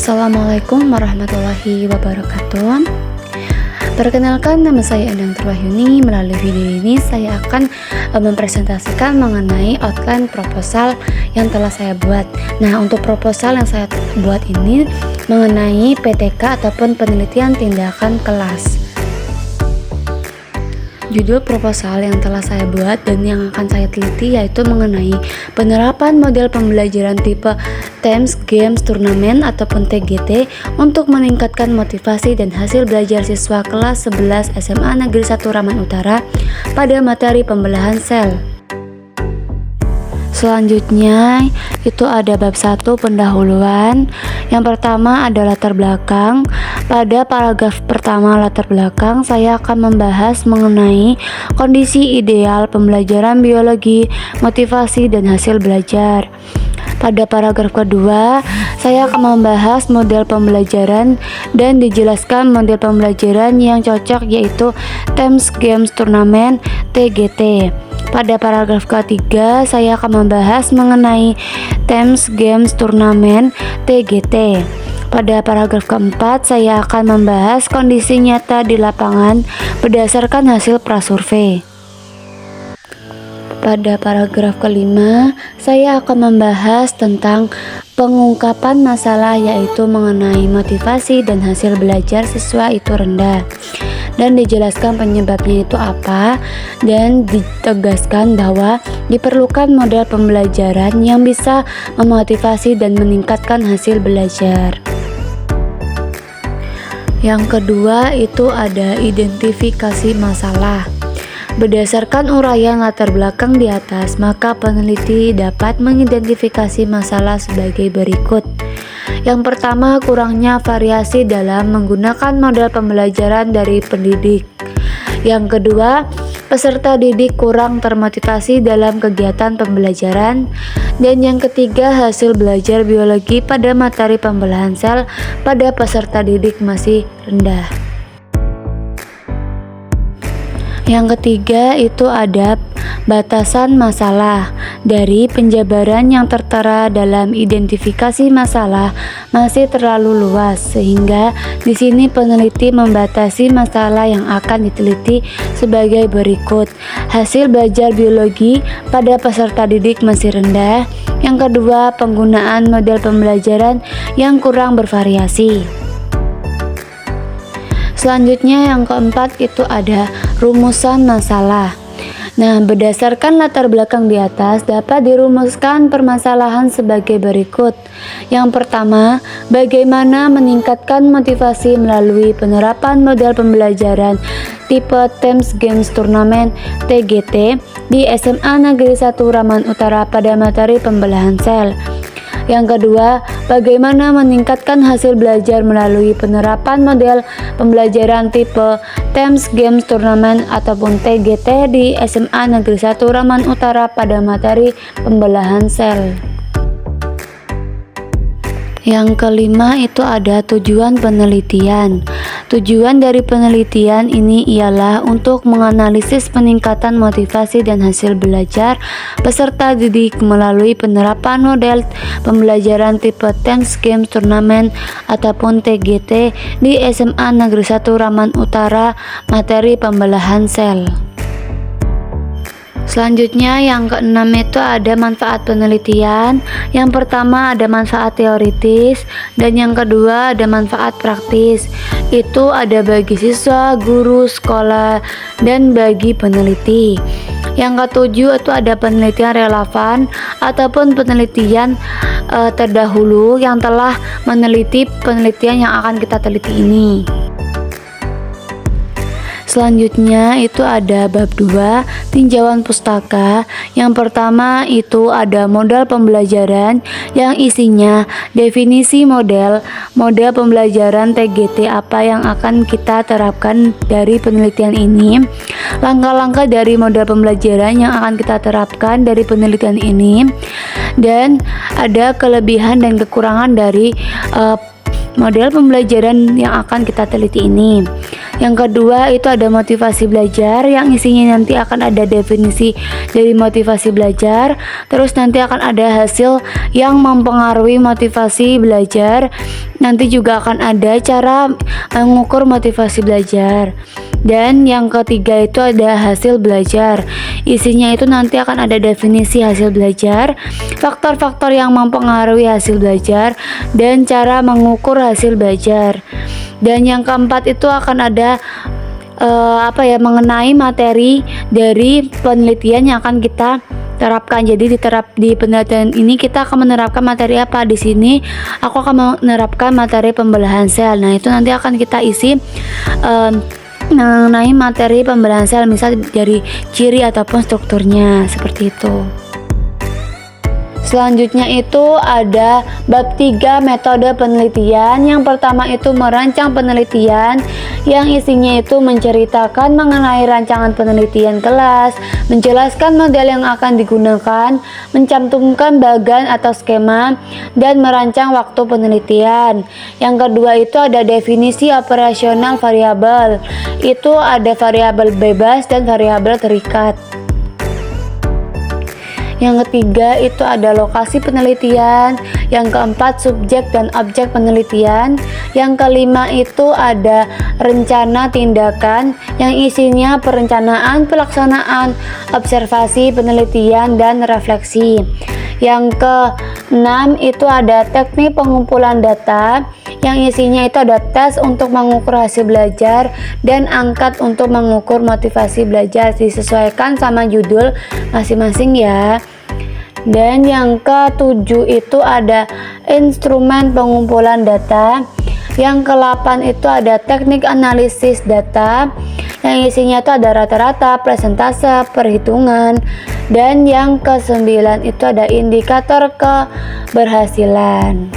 Assalamualaikum warahmatullahi wabarakatuh. Perkenalkan, nama saya Endang Turwahyuni. Melalui video ini saya akan mempresentasikan mengenai outline proposal yang telah saya buat. Nah, untuk proposal yang saya buat ini mengenai PTK ataupun penelitian tindakan kelas. Judul proposal yang telah saya buat dan yang akan saya teliti yaitu mengenai penerapan model pembelajaran tipe TEMS, Games, Turnamen ataupun TGT untuk meningkatkan motivasi dan hasil belajar siswa kelas 11 SMA Negeri 1 Raman Utara pada materi pembelahan sel. Selanjutnya itu ada bab 1 pendahuluan. Yang pertama ada latar belakang. Pada paragraf pertama latar belakang saya akan membahas mengenai kondisi ideal pembelajaran biologi, motivasi dan hasil belajar. Pada paragraf kedua saya akan membahas model pembelajaran dan dijelaskan model pembelajaran yang cocok yaitu TEMS, Games, Turnamen, TGT. Pada paragraf ketiga saya akan membahas mengenai TEMS, Games, Turnamen, TGT. Pada paragraf keempat saya akan membahas kondisi nyata di lapangan berdasarkan hasil prasurvei. Pada paragraf kelima saya akan membahas tentang pengungkapan masalah yaitu mengenai motivasi dan hasil belajar siswa itu rendah, dan dijelaskan penyebabnya itu apa, dan ditegaskan bahwa diperlukan model pembelajaran yang bisa memotivasi dan meningkatkan hasil belajar. Yang kedua itu ada identifikasi masalah. Berdasarkan uraian latar belakang di atas, maka peneliti dapat mengidentifikasi masalah sebagai berikut. Yang pertama, kurangnya variasi dalam menggunakan model pembelajaran dari pendidik. Yang kedua, peserta didik kurang termotivasi dalam kegiatan pembelajaran. Dan yang ketiga, hasil belajar biologi pada materi pembelahan sel pada peserta didik masih rendah. Yang ketiga itu ada batasan masalah. Dari penjabaran yang tertera dalam identifikasi masalah masih terlalu luas, sehingga di sini peneliti membatasi masalah yang akan diteliti sebagai berikut. Hasil belajar biologi pada peserta didik masih rendah. Yang kedua, penggunaan model pembelajaran yang kurang bervariasi. Selanjutnya yang keempat itu ada rumusan masalah. Nah, berdasarkan latar belakang di atas dapat dirumuskan permasalahan sebagai berikut. Yang pertama, bagaimana meningkatkan motivasi melalui penerapan model pembelajaran tipe TEMS, Games, Turnamen, TGT di SMA Negeri 1 Raman Utara pada materi pembelahan sel. Yang kedua, bagaimana meningkatkan hasil belajar melalui penerapan model pembelajaran tipe TEMS, Games, Turnamen ataupun TGT di SMA Negeri 1 Raman Utara pada materi pembelahan sel. Yang kelima itu ada tujuan penelitian. Tujuan dari penelitian ini ialah untuk menganalisis peningkatan motivasi dan hasil belajar peserta didik melalui penerapan model pembelajaran tipe TEMS, Games, Turnamen ataupun TGT di SMA Negeri 1 Raman Utara materi pembelahan sel. Selanjutnya yang keenam itu ada manfaat penelitian. Yang pertama ada manfaat teoritis dan yang kedua ada manfaat praktis. Itu ada bagi siswa, guru, sekolah, dan bagi peneliti. Yang ketujuh itu ada penelitian relevan ataupun penelitian terdahulu yang telah meneliti penelitian yang akan kita teliti ini. Selanjutnya itu ada bab 2 tinjauan pustaka. Yang pertama itu ada model pembelajaran yang isinya definisi model pembelajaran TGT apa yang akan kita terapkan dari penelitian ini, langkah-langkah dari model pembelajaran yang akan kita terapkan dari penelitian ini, dan ada kelebihan dan kekurangan dari model pembelajaran yang akan kita teliti ini. Yang kedua itu ada motivasi belajar, yang isinya nanti akan ada definisi dari motivasi belajar, terus nanti akan ada hasil yang mempengaruhi motivasi belajar, nanti juga akan ada cara mengukur motivasi belajar. Dan yang ketiga itu ada hasil belajar, isinya itu nanti akan ada definisi hasil belajar, faktor-faktor yang mempengaruhi hasil belajar, dan cara mengukur hasil belajar. Dan yang keempat itu akan ada mengenai materi dari penelitian yang akan kita terapkan. Jadi di penelitian ini kita akan menerapkan materi apa. Di sini aku akan menerapkan materi pembelahan sel. Nah, itu nanti akan kita isi mengenai materi pembelahan sel, misal dari ciri ataupun strukturnya, seperti itu. Selanjutnya itu ada bab 3 metode penelitian. Yang pertama itu merancang penelitian, yang isinya itu menceritakan mengenai rancangan penelitian kelas, menjelaskan model yang akan digunakan, mencantumkan bagan atau skema, dan merancang waktu penelitian. Yang kedua itu ada definisi operasional variabel. Itu ada variabel bebas dan variabel terikat. Yang ketiga itu ada lokasi penelitian. Yang keempat subjek dan objek penelitian. Yang kelima itu ada rencana tindakan, yang isinya perencanaan, pelaksanaan, observasi, penelitian, dan refleksi. Yang keenam itu ada teknik pengumpulan data, yang isinya itu ada tes untuk mengukur hasil belajar dan angkat untuk mengukur motivasi belajar, disesuaikan sama judul masing-masing ya. Dan yang ketujuh itu ada instrumen pengumpulan data. Yang ke-8 itu ada teknik analisis data, yang isinya itu ada rata-rata, presentase, perhitungan. Dan yang ke-9 itu ada indikator keberhasilan.